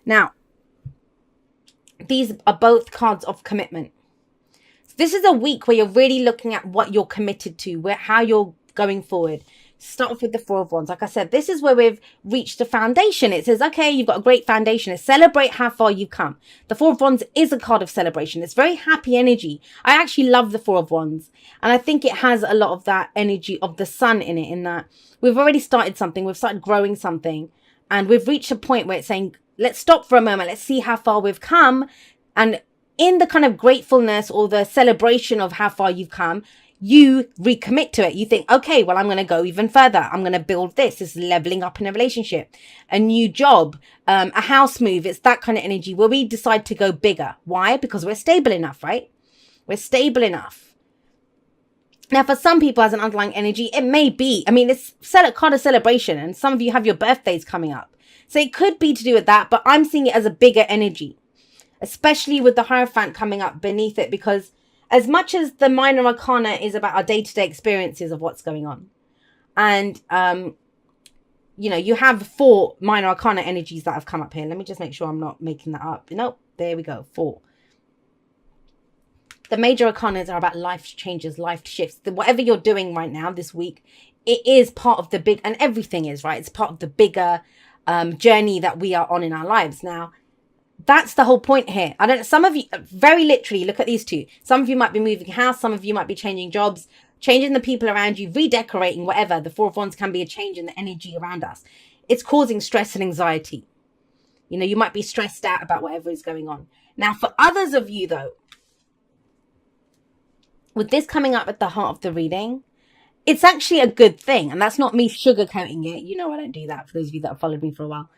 Now, these are both cards of commitment. So this is a week where you're really looking at what you're committed to, how you're going forward. Start off with the Four of Wands. Like I said, this is where we've reached the foundation. It says, okay, you've got a great foundation. Celebrate how far you've come. The Four of Wands is a card of celebration. It's very happy energy. I actually love the Four of Wands. And I think it has a lot of that energy of the sun in it, in that we've already started something. We've started growing something. And we've reached a point where it's saying, let's stop for a moment. Let's see how far we've come. And in the kind of gratefulness or the celebration of how far you've come, you recommit to it. You think, okay, well, I'm going to go even further. I'm going to build this. This is leveling up in a relationship, a new job, a house move. It's that kind of energy where we decide to go bigger. Why? Because we're stable enough, right? We're stable enough. Now, for some people as an underlying energy, it may be, I mean, it's kind of celebration, and some of you have your birthdays coming up. So it could be to do with that, but I'm seeing it as a bigger energy, especially with the Hierophant coming up beneath it, because as much as the minor arcana is about our day-to-day experiences of what's going on, and, you know, you have 4 minor arcana energies that have come up here. Let me just make sure I'm not making that up. Nope, there we go, 4. The major arcanas are about life changes, life shifts. Whatever you're doing right now this week, it is part of the big, and everything is, right? It's part of the bigger journey that we are on in our lives. Now, that's the whole point here. Some of you, very literally, look at these two. Some of you might be moving house. Some of you might be changing jobs, changing the people around you, redecorating, whatever. The Four of Wands can be a change in the energy around us. It's causing stress and anxiety. You know, you might be stressed out about whatever is going on. Now, for others of you, though, with this coming up at the heart of the reading, it's actually a good thing. And that's not me sugarcoating it. You know, I don't do that, for those of you that have followed me for a while.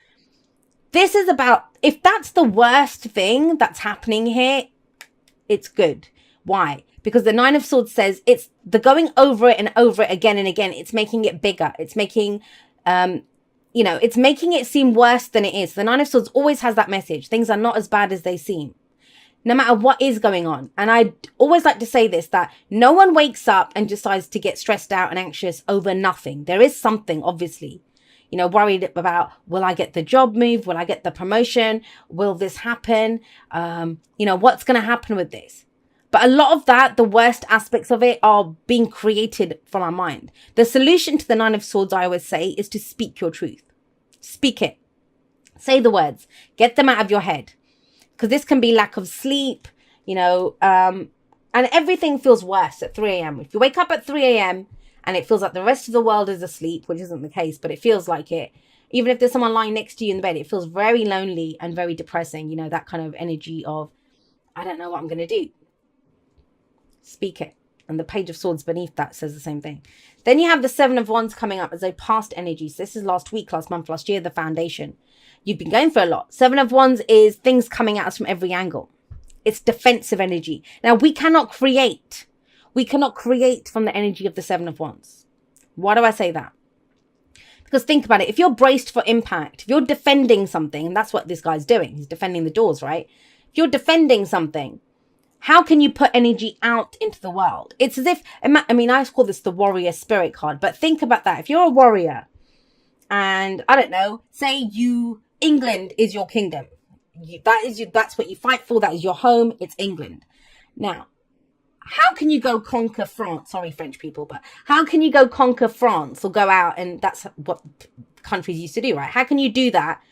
This is about, if that's the worst thing that's happening here, it's good. Why? Because the Nine of Swords says it's the going over it and over it again and again. It's making it bigger. It's making, you know, it's making it seem worse than it is. The Nine of Swords always has that message. Things are not as bad as they seem, no matter what is going on. And I always like to say this, that no one wakes up and decides to get stressed out and anxious over nothing. There is something, obviously. You know, worried about, will I get the job move? Will I get the promotion? Will this happen? You know, what's going to happen with this? But a lot of that, the worst aspects of it are being created from our mind. The solution to the Nine of Swords, I always say, is to speak your truth. Speak it. Say the words. Get them out of your head. Because this can be lack of sleep, you know, and everything feels worse at 3 a.m. If you wake up at 3 a.m., and it feels like the rest of the world is asleep, which isn't the case, but it feels like it. Even if there's someone lying next to you in the bed, it feels very lonely and very depressing. You know, that kind of energy of, I don't know what I'm going to do. Speak it. And the Page of Swords beneath that says the same thing. Then you have the Seven of Wands coming up as a past energy. So this is last week, last month, last year, the foundation. You've been going for a lot. Seven of Wands is things coming at us from every angle. It's defensive energy. Now, we cannot create. We cannot create from the energy of the Seven of Wands. Why do I say that? Because think about it. If you're braced for impact, if you're defending something, and that's what this guy's doing. He's defending the doors, right? If you're defending something, how can you put energy out into the world? It's as if, I mean, I call this the warrior spirit card, but think about that. If you're a warrior and, I don't know, say England is your kingdom. That's what you fight for. That is your home. It's England. Now, how can you go conquer France? Sorry, French people, but how can you go conquer France or go out? And that's what countries used to do, right? How can you do that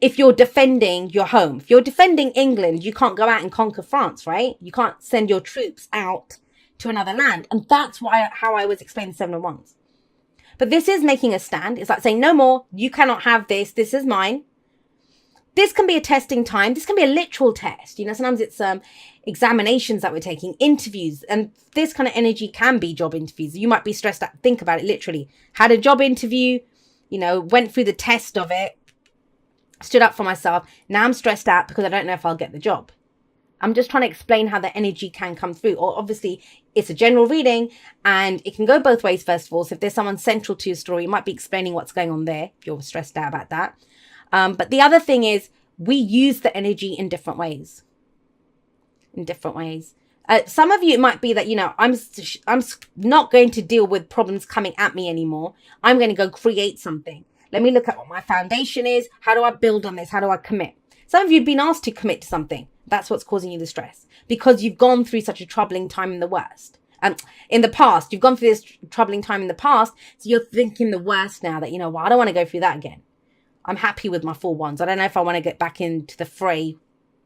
if you're defending your home? If you're defending England, you can't go out and conquer France, right? You can't send your troops out to another land. And that's how I was explaining the Seven of Wands. But this is making a stand. It's like saying, no more, you cannot have this. This is mine. This can be a testing time. This can be a literal test. You know, sometimes it's examinations that we're taking, interviews. And this kind of energy can be job interviews. You might be stressed out. Think about it literally. Had a job interview, you know, went through the test of it, stood up for myself. Now I'm stressed out because I don't know if I'll get the job. I'm just trying to explain how the energy can come through. Or obviously, it's a general reading and it can go both ways, first of all. So if there's someone central to your story, you might be explaining what's going on there if you're stressed out about that. But the other thing is we use the energy in different ways. In different ways. Some of you, it might be that, you know, I'm not going to deal with problems coming at me anymore. I'm going to go create something. Let me look at what my foundation is. How do I build on this? How do I commit? Some of you have been asked to commit to something. That's what's causing you the stress, because you've gone through such a troubling time in the in the past. You've gone through this troubling time in the past, so you're thinking the worst now, that, well, I don't want to go through that again. I'm happy with my 4 wands. I don't know if I want to get back into the fray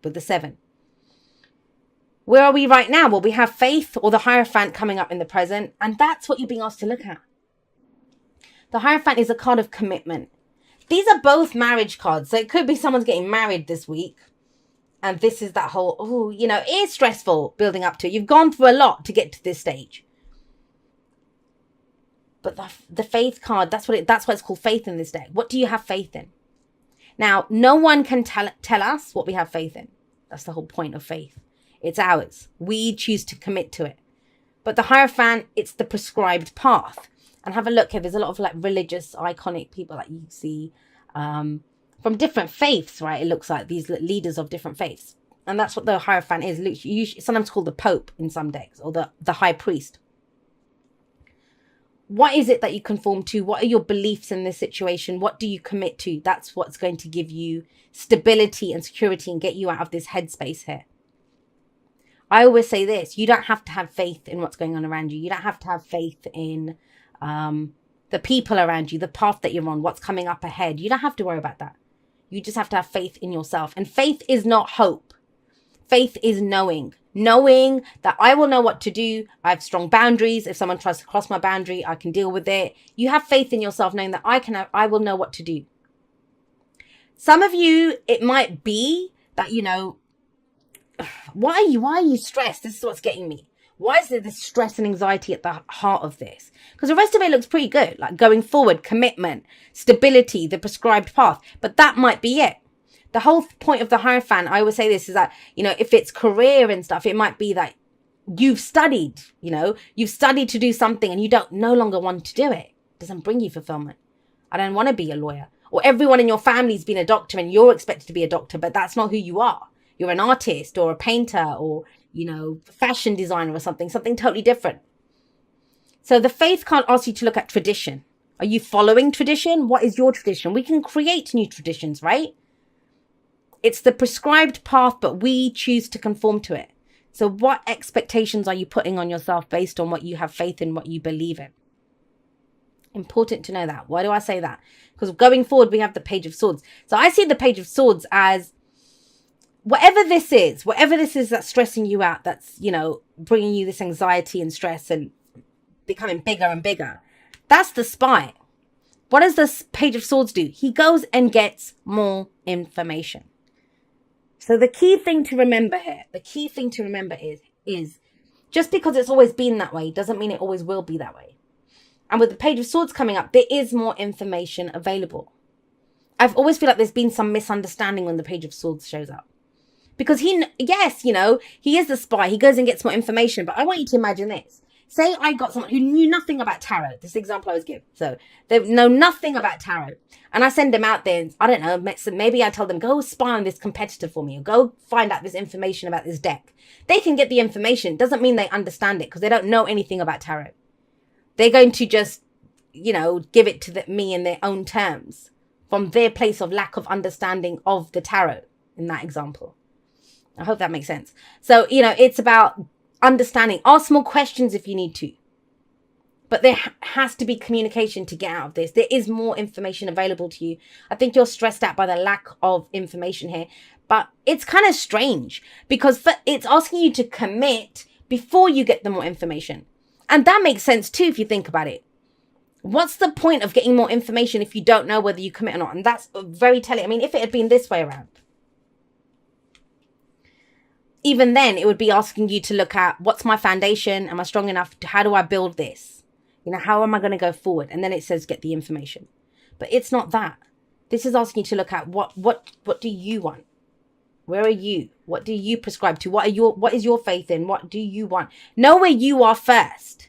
with the 7. Where are we right now? Well, we have Faith or the Hierophant coming up in the present, and that's what you're being asked to look at. The Hierophant is a card of commitment. These are both marriage cards, so it could be someone's getting married this week, and this is that whole, it is stressful building up to it. You've gone through a lot to get to this stage. But the Faith card, that's why it's called Faith in this deck. What do you have faith in? Now, no one can tell us what we have faith in. That's the whole point of faith. It's ours. We choose to commit to it. But the Hierophant, it's the prescribed path. And have a look here. There's a lot of religious, iconic people that you see from different faiths, right? It looks like these leaders of different faiths. And that's what the Hierophant is. Usually, sometimes called the Pope in some decks, or the High Priest. What is it that you conform to? What are your beliefs in this situation? What do you commit to? That's what's going to give you stability and security and get you out of this headspace here. I always say this: you don't have to have faith in what's going on around you. You don't have to have faith in the people around you, the path that you're on, what's coming up ahead. You don't have to worry about that. You just have to have faith in yourself. And faith is not hope. Faith is knowing that I will know what to do. I have strong boundaries. If someone tries to cross my boundary, I can deal with it. You have faith in yourself, knowing that I will know what to do. Some of you, it might be that, why are you stressed? This is what's getting me. Why is there this stress and anxiety at the heart of this? Because the rest of it looks pretty good, like going forward, commitment, stability, the prescribed path. But that might be it. The whole point of the Hierophant, I always say this, is that, if it's career and stuff, it might be that you've studied to do something and you no longer want to do it. It doesn't bring you fulfillment. I don't want to be a lawyer. Or everyone in your family's been a doctor and you're expected to be a doctor, but that's not who you are. You're an artist or a painter or, fashion designer or something totally different. So the Faith can't ask you to look at tradition. Are you following tradition? What is your tradition? We can create new traditions, right? It's the prescribed path, but we choose to conform to it. So what expectations are you putting on yourself based on what you have faith in, what you believe in? Important to know that. Why do I say that? Because going forward, we have the Page of Swords. So I see the Page of Swords as whatever this is that's stressing you out, that's, bringing you this anxiety and stress and becoming bigger and bigger. That's the spy. What does this Page of Swords do? He goes and gets more information. So the key thing to remember here, is just because it's always been that way doesn't mean it always will be that way. And with the Page of Swords coming up, there is more information available. I've always feel like there's been some misunderstanding when the Page of Swords shows up. Because he is the spy. He goes and gets more information. But I want you to imagine this. Say I got someone who knew nothing about tarot. This example I was given. So they know nothing about tarot. And I send them out there. And, I don't know. Maybe I tell them, go spy on this competitor for me. Or go find out this information about this deck. They can get the information. Doesn't mean they understand it because they don't know anything about tarot. They're going to just, give it to me in their own terms. From their place of lack of understanding of the tarot in that example. I hope that makes sense. So, it's about understanding. Ask more questions if you need to. But there has to be communication to get out of this. There is more information available to you. I think you're stressed out by the lack of information here. But it's kind of strange because it's asking you to commit before you get the more information. And that makes sense too if you think about it. What's the point of getting more information if you don't know whether you commit or not? And that's very telling. I mean, if it had been this way around, even then it would be asking you to look at what's my foundation? Am I strong enough? How do I build this? How am I going to go forward? And then it says get the information. But it's not that. This is asking you to look at what do you want? Where are you? What do you prescribe to? What is your faith in? What do you want? Know where you are first.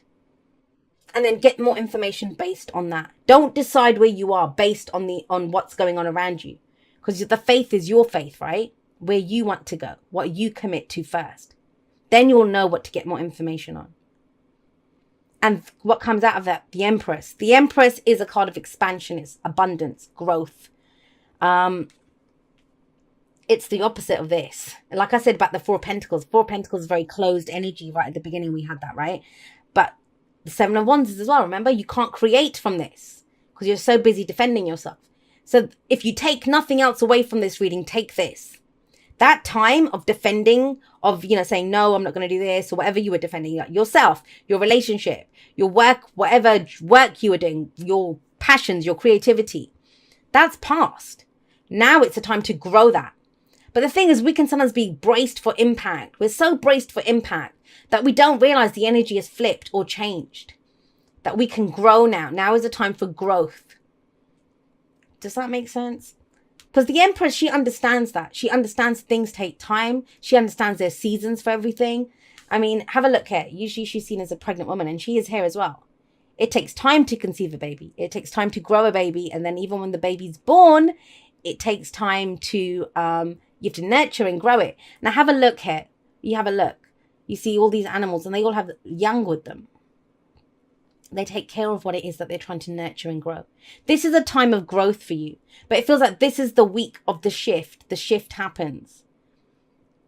And then get more information based on that. Don't decide where you are based on what's going on around you. Because the faith is your faith, right? Where you want to go. What you commit to first. Then you'll know what to get more information on. And what comes out of that? The Empress. The Empress is a card of expansion. It's abundance, growth. it's the opposite of this. Like I said about the Four of Pentacles. Four of Pentacles is very closed energy. Right at the beginning we had that, right? But the Seven of Wands is as well. Remember, you can't create from this because you're so busy defending yourself. So if you take nothing else away from this reading, take this. That time of defending, of, you know, saying, no, I'm not going to do this, or whatever you were defending, like yourself, your relationship, your work, whatever work you were doing, your passions, your creativity, that's past. Now it's a time to grow that. But the thing is, we can sometimes be braced for impact. We're so braced for impact that we don't realize the energy has flipped or changed. That we can grow now. Now is a time for growth. Does that make sense? Because the Empress, she understands that. She understands things take time. She understands there's seasons for everything. I mean, have a look here. Usually she's seen as a pregnant woman, and she is here as well. It takes time to conceive a baby. It takes time to grow a baby. And then even when the baby's born, it takes time to, you have to nurture and grow it. Now have a look here. You have a look. You see all these animals, and they all have young with them. They take care of what it is that they're trying to nurture and grow. This is a time of growth for you. But it feels like this is the week of the shift. The shift happens.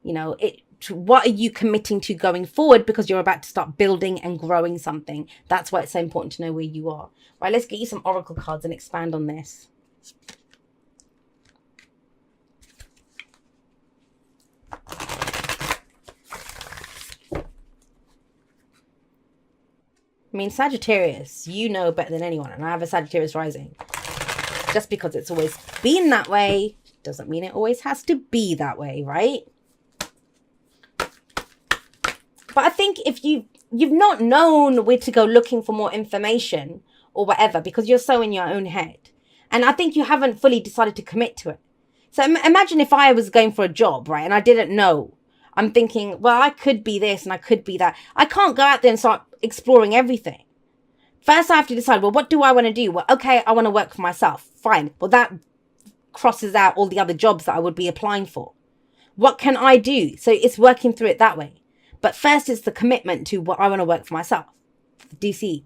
You know, what are you committing to going forward? Because you're about to start building and growing something. That's why it's so important to know where you are. Right, let's get you some oracle cards and expand on this. I mean, Sagittarius, you know better than anyone. And I have a Sagittarius rising. Just because it's always been that way doesn't mean it always has to be that way, right? But I think if you've not known where to go looking for more information or whatever, because you're so in your own head. And I think you haven't fully decided to commit to it. So imagine if I was going for a job, right? And I didn't know. I'm thinking, well, I could be this and I could be that. I can't go out there and start exploring everything. First, I have to decide, well, what do I want to do? Well, okay, I want to work for myself. Fine. Well, that crosses out all the other jobs that I would be applying for. What can I do? So it's working through it that way. But first, it's the commitment to what I want to work for myself. Do you see?